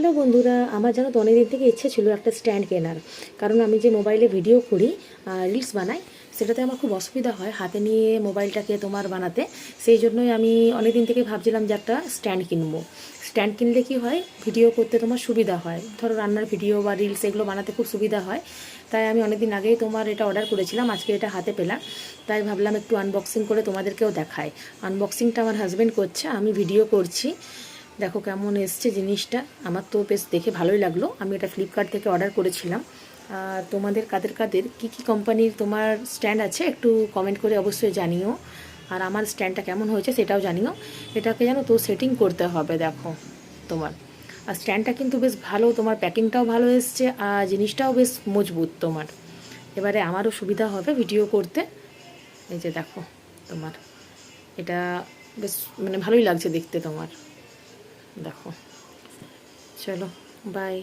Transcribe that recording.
Hello বন্ধুরা, আমার জানো তো অনেকদিন থেকে ইচ্ছে ছিল একটা স্ট্যান্ড কেনার। কারণ আমি যে মোবাইলে ভিডিও করি, রিলস বানাই, সেটাতে আমার খুব অসুবিধা হয় হাতে নিয়ে মোবাইলটাকে তোমার বানাতে। সেই জন্যই আমি অনেকদিন থেকে ভাবছিলাম যে একটা স্ট্যান্ড কিনবো। স্ট্যান্ড কিনলে কি হয়, ভিডিও করতে তোমার সুবিধা হয়, ধরো রান্নার ভিডিও বা রিলস এগুলো বানাতে খুব সুবিধা হয়। তাই আমি অনেকদিন আগেই তোমার এটা অর্ডার করেছিলাম, আজকে এটা হাতে পেলাম। তাই ভাবলাম একটু আনবক্সিং করে তোমাদেরকেও দেখাই। আনবক্সিংটা আমার হাজব্যান্ড করছে, আমি ভিডিও করছি। দেখো কেমন এসছে জিনিসটা, আমার তো বেশ দেখে ভালোই লাগলো। আমি এটা ফ্লিপকার্ট থেকে অর্ডার করেছিলাম। আর তোমাদের কাদের কাদের কী কী কোম্পানির তোমার স্ট্যান্ড আছে একটু কমেন্ট করে অবশ্যই জানিও। আর আমার স্ট্যান্ডটা কেমন হয়েছে সেটাও জানিও। এটাকে জানো তো সেটিং করতে হবে, দেখো তোমার। আর স্ট্যান্ডটা কিন্তু বেশ ভালো, তোমার প্যাকিংটাও ভালো এসছে, আর জিনিসটাও বেশ মজবুত তোমার। এবারে আমারও সুবিধা হবে ভিডিও করতে। এই যে দেখো তোমার, এটা বেশ মানে ভালোই লাগছে দেখতে তোমার। দেখো, চলো, বাই।